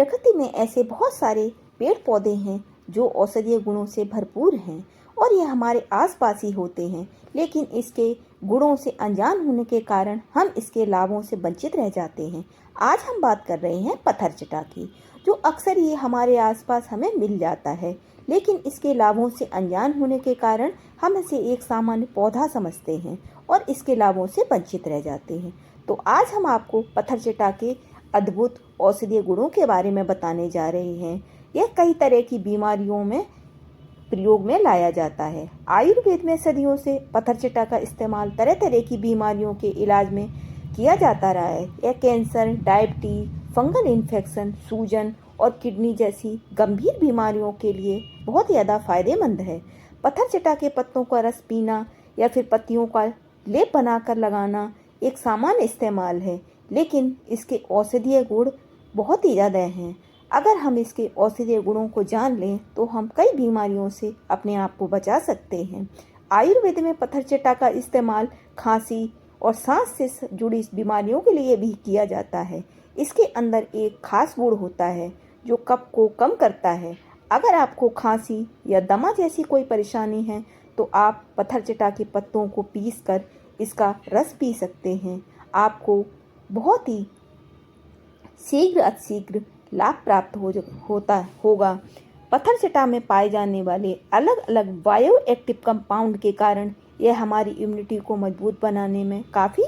प्रकृति में ऐसे बहुत सारे पेड़ पौधे हैं जो औषधीय गुणों से भरपूर हैं और ये हमारे आसपास ही होते हैं, लेकिन इसके गुणों से अनजान होने के कारण हम इसके लाभों से वंचित रह जाते हैं। आज हम बात कर रहे हैं पत्थरचट्टा की, जो अक्सर ये हमारे आसपास हमें मिल जाता है, लेकिन इसके लाभों से अनजान होने के कारण हम इसे एक सामान्य पौधा समझते हैं और इसके लाभों से वंचित रह जाते हैं। तो आज हम आपको पत्थरचट्टा के अद्भुत औषधीय गुणों के बारे में बताने जा रहे हैं। यह कई तरह की बीमारियों में प्रयोग में लाया जाता है। आयुर्वेद में सदियों से पत्थरचट्टा का इस्तेमाल तरह तरह की बीमारियों के इलाज में किया जाता रहा है। यह कैंसर, डायबिटीज, फंगल इन्फेक्शन, सूजन और किडनी जैसी गंभीर बीमारियों के लिए बहुत ज़्यादा फायदेमंद है। पत्थरचट्टा के पत्तों का रस पीना या फिर पत्तियों का लेप बनाकर लगाना एक सामान्य इस्तेमाल है, लेकिन इसके औषधीय गुण बहुत ही ज़्यादा हैं। अगर हम इसके औषधीय गुणों को जान लें तो हम कई बीमारियों से अपने आप को बचा सकते हैं। आयुर्वेद में पत्थरचट्टा का इस्तेमाल खांसी और सांस से जुड़ी बीमारियों के लिए भी किया जाता है। इसके अंदर एक खास गुण होता है जो कफ को कम करता है। अगर आपको खांसी या दमा जैसी कोई परेशानी है तो आप पत्थरचट्टा के पत्तों को पीसकर इसका रस पी सकते हैं। आपको बहुत ही शीघ्र अतिशीघ्र लाभ प्राप्त होगा। पत्थरचट्टा में पाए जाने वाले अलग अलग बायो एक्टिव कंपाउंड के कारण यह हमारी इम्यूनिटी को मजबूत बनाने में काफ़ी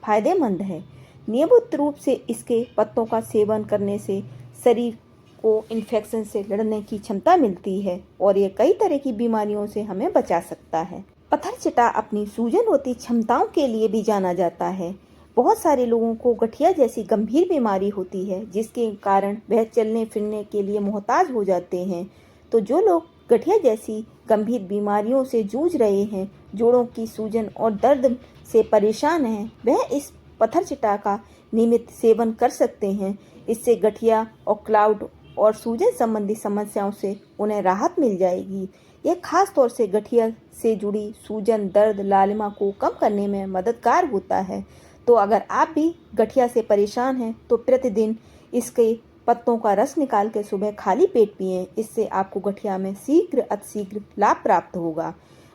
फायदेमंद है। नियमित रूप से इसके पत्तों का सेवन करने से शरीर को इन्फेक्शन से लड़ने की क्षमता मिलती है और ये कई तरह की बीमारियों से हमें बचा सकता है। पत्थरचट्टा अपनी सूजनरोधी क्षमताओं के लिए भी जाना जाता है। बहुत सारे लोगों को गठिया जैसी गंभीर बीमारी होती है, जिसके कारण वह चलने फिरने के लिए मोहताज हो जाते हैं। तो जो लोग गठिया जैसी गंभीर बीमारियों से जूझ रहे हैं, जोड़ों की सूजन और दर्द से परेशान हैं, वह इस पत्थरचट्टा का नियमित सेवन कर सकते हैं। इससे गठिया और क्लाउड और सूजन संबंधी समस्याओं से उन्हें राहत मिल जाएगी। यह खास तौर से गठिया से जुड़ी सूजन, दर्द, लालिमा को कम करने में मददगार होता है। तो अगर आप भी गठिया से परेशान हैं तो प्रतिदिन इसके पत्तों का रस निकाल के सुबह खाली पेट पिएं। इससे आपको गठिया में शीघ्र अतिशीघ्र लाभ प्राप्त होगा।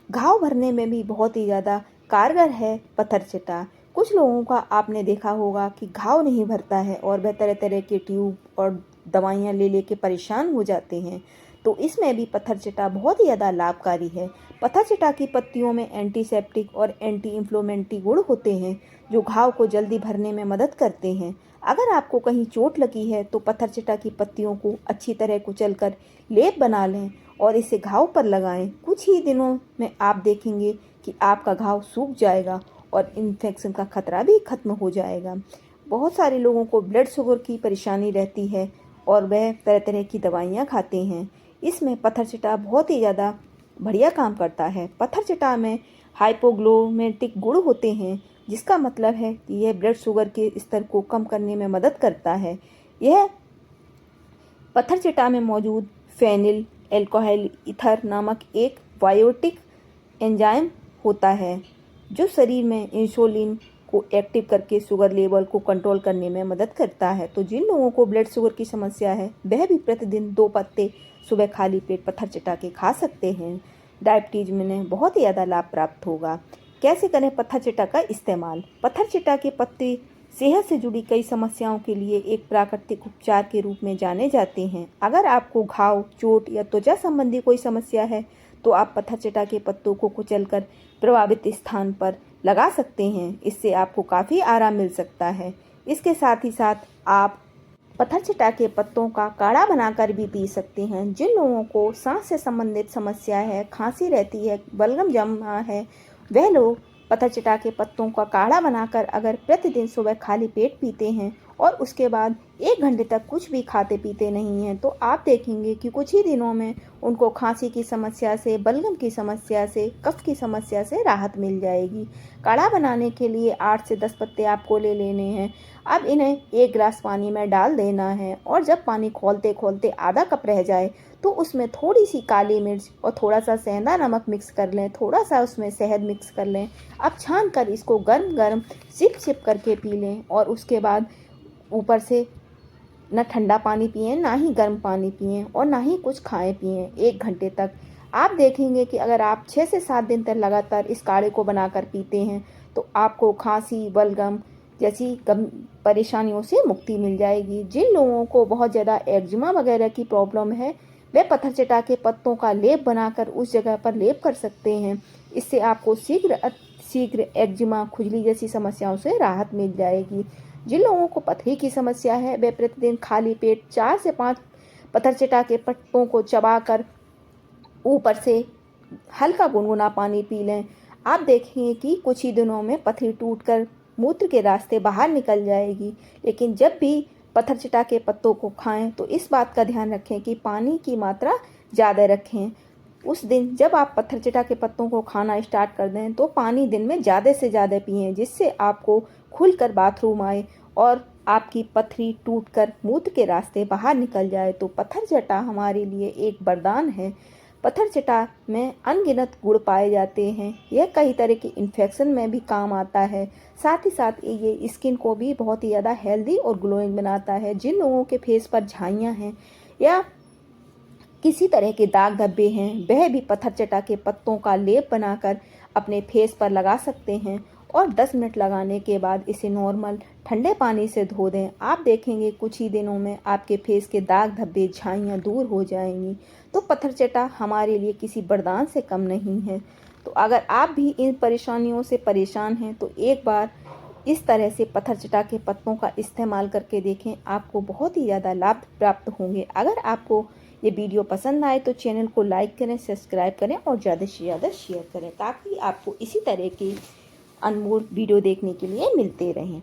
घाव भरने में भी बहुत ही ज़्यादा कारगर है पत्थरचट्टा। कुछ लोगों का आपने देखा होगा कि घाव नहीं भरता है और वह तरह तरह के ट्यूब और दवाइयाँ ले के परेशान हो जाते हैं। तो इसमें भी पत्थरचट्टा बहुत ही ज़्यादा लाभकारी है। पत्थरचट्टा की पत्तियों में एंटीसेप्टिक और एंटी इन्फ्लेमेटरी गुण होते हैं जो घाव को जल्दी भरने में मदद करते हैं। अगर आपको कहीं चोट लगी है तो पत्थरचट्टा की पत्तियों को अच्छी तरह कुचलकर लेप बना लें और इसे घाव पर लगाएं। कुछ ही दिनों में आप देखेंगे कि आपका घाव सूख जाएगा और इन्फेक्शन का खतरा भी खत्म हो जाएगा। बहुत सारे लोगों को ब्लड शुगर की परेशानी रहती है और वह तरह तरह की दवाइयाँ खाते हैं। इसमें पत्थरचट्टा बहुत ही ज़्यादा बढ़िया काम करता है। पत्थरचट्टा में हाइपोग्लाइसेमिक गुण होते हैं, जिसका मतलब है कि यह ब्लड शुगर के स्तर को कम करने में मदद करता है। यह पत्थरचट्टा में मौजूद फेनिल अल्कोहल ईथर नामक एक बायोटिक एंजाइम होता है जो शरीर में इंसुलिन को एक्टिव करके शुगर लेवल को कंट्रोल करने में मदद करता है। तो जिन लोगों को ब्लड शुगर की समस्या है वह भी प्रतिदिन 2 पत्ते सुबह खाली पेट पत्थरचट्टा के खा सकते हैं। डायबिटीज में बहुत ही ज़्यादा लाभ प्राप्त होगा। कैसे करें पत्थरचट्टा का इस्तेमाल? पत्थरचट्टा के पत्ते सेहत से जुड़ी कई समस्याओं के लिए एक प्राकृतिक उपचार के रूप में जाने जाते हैं। अगर आपको घाव, चोट या त्वचा संबंधी कोई समस्या है तो आप पत्थरचट्टा के पत्तों को कुचलकर प्रभावित स्थान पर लगा सकते हैं। इससे आपको काफ़ी आराम मिल सकता है। इसके साथ ही साथ आप पत्थरचट्टा के पत्तों का काढ़ा बनाकर भी पी सकते हैं। जिन लोगों को सांस से संबंधित समस्या है, खांसी रहती है, बलगम जमा है, वह लोग पत्थरचट्टा के पत्तों का काढ़ा बनाकर अगर प्रतिदिन सुबह खाली पेट पीते हैं और उसके बाद 1 घंटे तक कुछ भी खाते पीते नहीं हैं तो आप देखेंगे कि कुछ ही दिनों में उनको खांसी की समस्या से, बलगम की समस्या से, कफ की समस्या से राहत मिल जाएगी। काढ़ा बनाने के लिए 8 से 10 पत्ते आपको ले लेने हैं। अब इन्हें 1 गिलास पानी में डाल देना है और जब पानी खौलते खौलते आधा कप रह जाए तो उसमें थोड़ी सी काली मिर्च और थोड़ा सा सेंधा नमक मिक्स कर लें, थोड़ा सा उसमें शहद मिक्स कर लें। अब छान कर इसको गर्म गर्म सिप सिप करके पी लें और उसके बाद ऊपर से न ठंडा पानी पिएं, ना ही गर्म पानी पिएं और ना ही कुछ खाएं पिएं 1 घंटे तक। आप देखेंगे कि अगर आप 6 से 7 दिन तक लगातार इस काढ़े को बनाकर पीते हैं तो आपको खांसी, बलगम जैसी परेशानियों से मुक्ति मिल जाएगी। जिन लोगों को बहुत ज़्यादा एक्जिमा वगैरह की प्रॉब्लम है वे पत्थर चटा के पत्तों का लेप बनाकर उस जगह पर लेप कर सकते हैं। इससे आपको शीघ्र एक्जिमा, खुजली जैसी समस्याओं से राहत मिल जाएगी। जिन लोगों को पथरी की समस्या है वे प्रतिदिन खाली पेट 4 से 5 पत्थर चटा के पत्तों को चबाकर ऊपर से हल्का गुनगुना पानी पी लें। आप देखेंगे कि कुछ ही दिनों में पथरी टूटकर मूत्र के रास्ते बाहर निकल जाएगी। लेकिन जब भी पत्थर चटा के पत्तों को खाएं तो इस बात का ध्यान रखें कि पानी की मात्रा ज़्यादा रखें। उस दिन जब आप पत्थर चटा के पत्तों को खाना स्टार्ट कर दें तो पानी दिन में ज़्यादा से ज़्यादा पिएं, जिससे आपको खुलकर बाथरूम आए और आपकी पथरी टूटकर मूत्र के रास्ते बाहर निकल जाए। तो पत्थर चटा हमारे लिए एक वरदान है। पत्थर चटा में अनगिनत गुण पाए जाते हैं। यह कई तरह के इन्फेक्शन में भी काम आता है। साथ ही साथ ये स्किन को भी बहुत ही ज़्यादा हेल्दी और ग्लोइंग बनाता है। जिन लोगों के फेस पर झाइयाँ हैं या किसी तरह के दाग धब्बे हैं वह भी पत्थर चटा के पत्तों का लेप बनाकर अपने फेस पर लगा सकते हैं और 10 मिनट लगाने के बाद इसे नॉर्मल ठंडे पानी से धो दें। आप देखेंगे कुछ ही दिनों में आपके फेस के दाग धब्बे, झाइयाँ दूर हो जाएंगी। तो पत्थर चटा हमारे लिए किसी वरदान से कम नहीं है। तो अगर आप भी इन परेशानियों से परेशान हैं तो एक बार इस तरह से पत्थर चटा के पत्तों का इस्तेमाल करके देखें, आपको बहुत ही ज़्यादा लाभ प्राप्त होंगे। अगर आपको ये वीडियो पसंद आए तो चैनल को लाइक करें, सब्सक्राइब करें और ज़्यादा से ज़्यादा शेयर करें ताकि आपको इसी तरह की अनमोल वीडियो देखने के लिए मिलते रहें।